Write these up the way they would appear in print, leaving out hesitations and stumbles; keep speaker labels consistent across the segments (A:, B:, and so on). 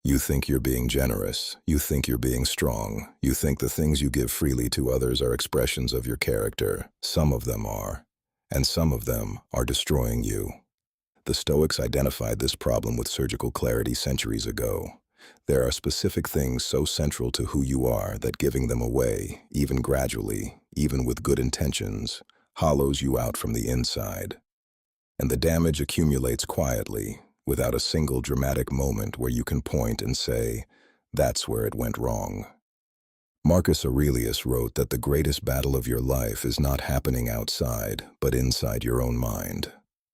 A: You think you're being generous. You think you're being strong. You think the things you give freely to others are expressions of your character. Some of them are. And some of them are destroying you. The Stoics identified this problem with surgical clarity centuries ago. There are specific things so central to who you are that giving them away, even gradually, even with good intentions, hollows you out from the inside. And the damage accumulates quietly, without a single dramatic moment where you can point and say, "That's where it went wrong." Marcus Aurelius wrote that the greatest battle of your life is not happening outside, but inside your own mind.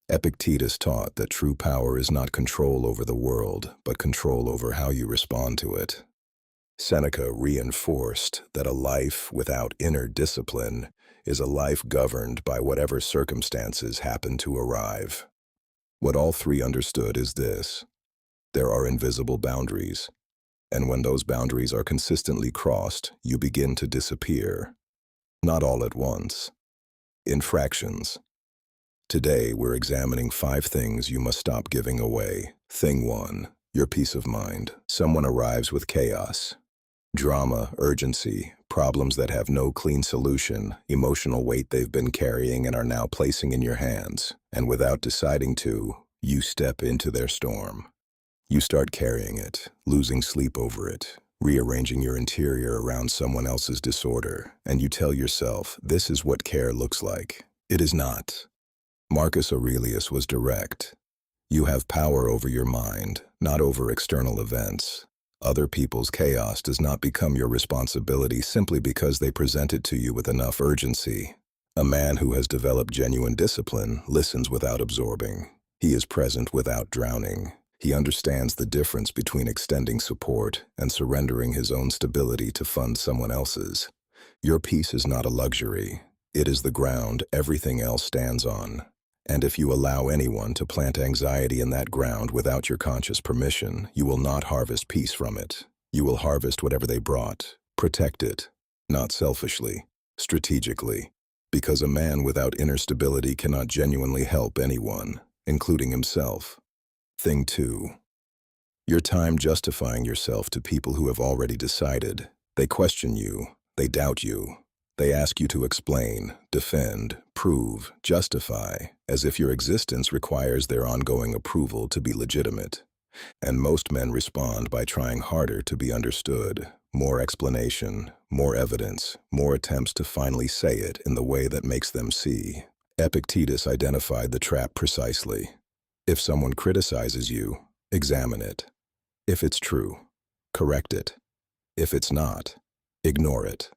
A: Epictetus taught that true power is not control over the world, but control over how you respond to it. Seneca reinforced that a life without inner discipline is a life governed by whatever circumstances happen to arrive. What all three understood is this: there are invisible boundaries, and when those boundaries are consistently crossed, you begin to disappear. Not all at once. In fractions. Today, we're examining 5 things you must stop giving away. Thing 1, your peace of mind. Someone arrives with chaos, drama, urgency, problems that have no clean solution, emotional weight they've been carrying and are now placing in your hands. And without deciding to, you step into their storm. You start carrying it, losing sleep over it, rearranging your interior around someone else's disorder, and you tell yourself, this is what care looks like. It is not. Marcus Aurelius was direct. You have power over your mind, not over external events. Other people's chaos does not become your responsibility simply because they present it to you with enough urgency. A man who has developed genuine discipline listens without absorbing. He is present without drowning. He understands the difference between extending support and surrendering his own stability to fund someone else's. Your peace is not a luxury. It is the ground everything else stands on. And if you allow anyone to plant anxiety in that ground without your conscious permission, you will not harvest peace from it. You will harvest whatever they brought. Protect it, not selfishly, strategically, because a man without inner stability cannot genuinely help anyone, including himself. Thing 2. Your time justifying yourself to people who have already decided. They question you. They doubt you. They ask you to explain, defend, prove, justify, as if your existence requires their ongoing approval to be legitimate. And most men respond by trying harder to be understood. More explanation, more evidence, more attempts to finally say it in the way that makes them see. Epictetus identified the trap precisely. If someone criticizes you, examine it. If it's true, correct it. If it's not, ignore it.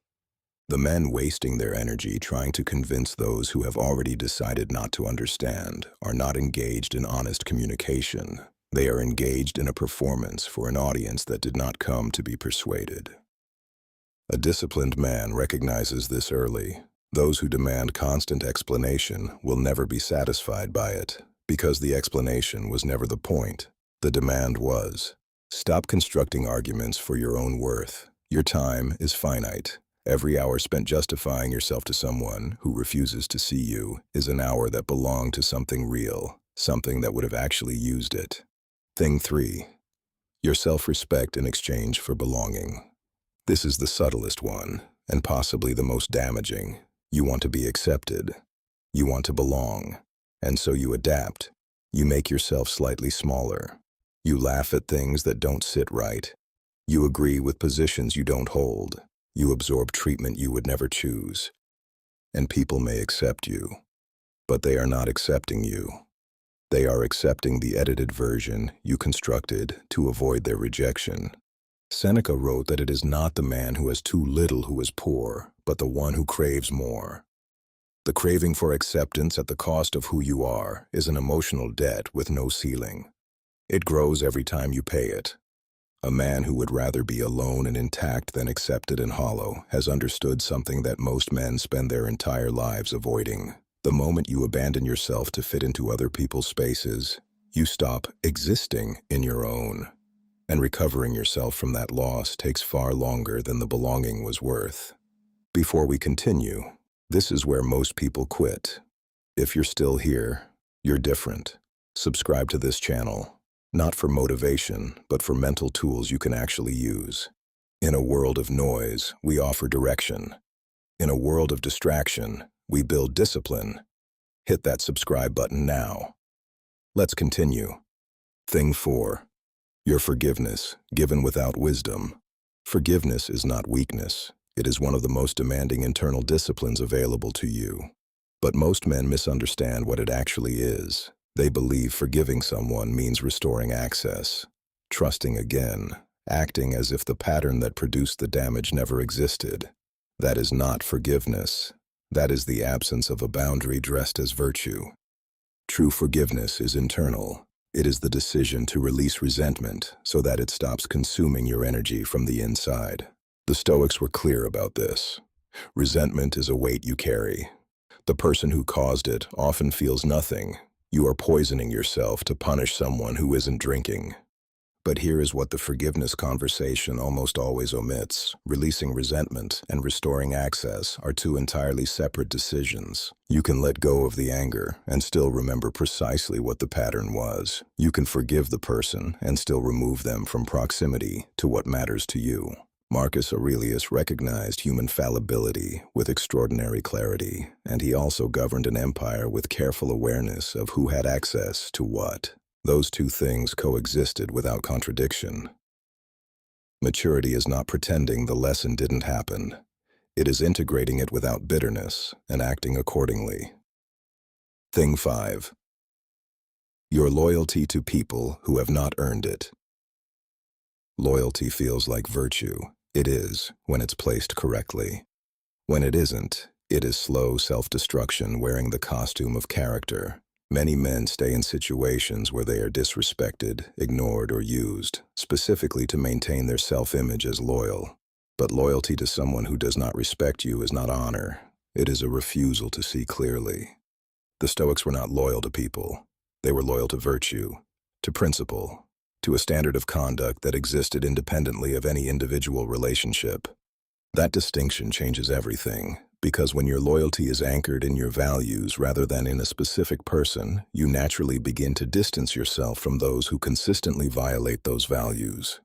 A: The men wasting their energy trying to convince those who have already decided not to understand are not engaged in honest communication. They are engaged in a performance for an audience that did not come to be persuaded. A disciplined man recognizes this early. Those who demand constant explanation will never be satisfied by it, because the explanation was never the point. The demand was, stop constructing arguments for your own worth. Your time is finite. Every hour spent justifying yourself to someone who refuses to see you is an hour that belonged to something real, something that would have actually used it. Thing 3. Your self-respect in exchange for belonging. This is the subtlest one, and possibly the most damaging. You want to be accepted. You want to belong. And so you adapt. You make yourself slightly smaller. You laugh at things that don't sit right. You agree with positions you don't hold. You absorb treatment you would never choose. And people may accept you, but they are not accepting you. They are accepting the edited version you constructed to avoid their rejection. Seneca wrote that it is not the man who has too little who is poor, but the one who craves more. The craving for acceptance at the cost of who you are is an emotional debt with no ceiling. It grows every time you pay it. A man who would rather be alone and intact than accepted and hollow has understood something that most men spend their entire lives avoiding. The moment you abandon yourself to fit into other people's spaces, you stop existing in your own. And recovering yourself from that loss takes far longer than the belonging was worth. Before we continue, this is where most people quit. If you're still here, you're different. Subscribe to this channel. Not for motivation, but for mental tools you can actually use. In a world of noise, we offer direction. In a world of distraction, we build discipline. Hit that subscribe button now. Let's continue. Thing 4. Your forgiveness, given without wisdom. Forgiveness is not weakness. It is one of the most demanding internal disciplines available to you. But most men misunderstand what it actually is. They believe forgiving someone means restoring access, trusting again, acting as if the pattern that produced the damage never existed. That is not forgiveness. That is the absence of a boundary dressed as virtue. True forgiveness is internal. It is the decision to release resentment so that it stops consuming your energy from the inside. The Stoics were clear about this. Resentment is a weight you carry. The person who caused it often feels nothing. You are poisoning yourself to punish someone who isn't drinking. But here is what the forgiveness conversation almost always omits. Releasing resentment and restoring access are two entirely separate decisions. You can let go of the anger and still remember precisely what the pattern was. You can forgive the person and still remove them from proximity to what matters to you. Marcus Aurelius recognized human fallibility with extraordinary clarity, and he also governed an empire with careful awareness of who had access to what. Those two things coexisted without contradiction. Maturity is not pretending the lesson didn't happen. It is integrating it without bitterness and acting accordingly. Thing 5. Your loyalty to people who have not earned it. Loyalty feels like virtue. It is, when it's placed correctly. When it isn't, it is slow self-destruction wearing the costume of character. Many men stay in situations where they are disrespected, ignored, or used, specifically to maintain their self-image as loyal. But loyalty to someone who does not respect you is not honor. It is a refusal to see clearly. The Stoics were not loyal to people. They were loyal to virtue, to principle, to a standard of conduct that existed independently of any individual relationship. That distinction changes everything, because when your loyalty is anchored in your values rather than in a specific person, you naturally begin to distance yourself from those who consistently violate those values.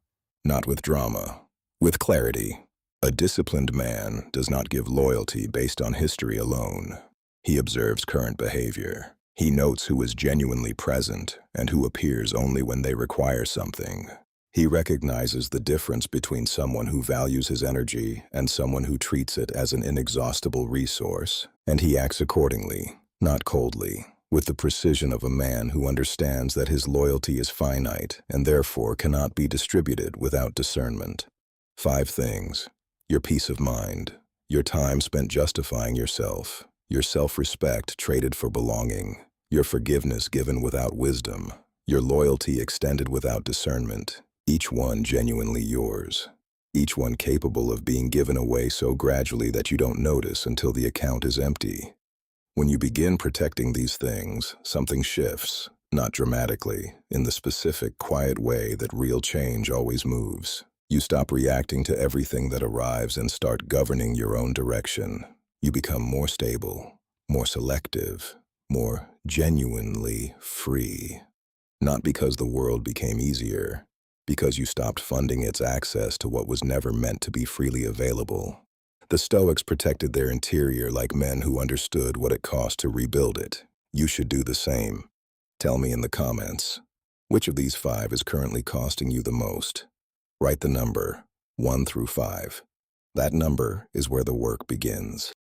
A: Not with drama, with clarity. A disciplined man does not give loyalty based on history alone. He observes current behavior. He notes who is genuinely present and who appears only when they require something. He recognizes the difference between someone who values his energy and someone who treats it as an inexhaustible resource, and he acts accordingly, not coldly, with the precision of a man who understands that his loyalty is finite and therefore cannot be distributed without discernment. 5 things. Your peace of mind, your time spent justifying yourself, your self-respect traded for belonging, your forgiveness given without wisdom, your loyalty extended without discernment, each one genuinely yours, each one capable of being given away so gradually that you don't notice until the account is empty. When you begin protecting these things, something shifts, not dramatically, in the specific, quiet way that real change always moves. You stop reacting to everything that arrives and start governing your own direction. You become more stable, more selective, more genuinely free. Not because the world became easier, because you stopped funding its access to what was never meant to be freely available. The Stoics protected their interior like men who understood what it cost to rebuild it. You should do the same. Tell me in the comments, which of these 5 is currently costing you the most? Write the number, 1 through 5. That number is where the work begins.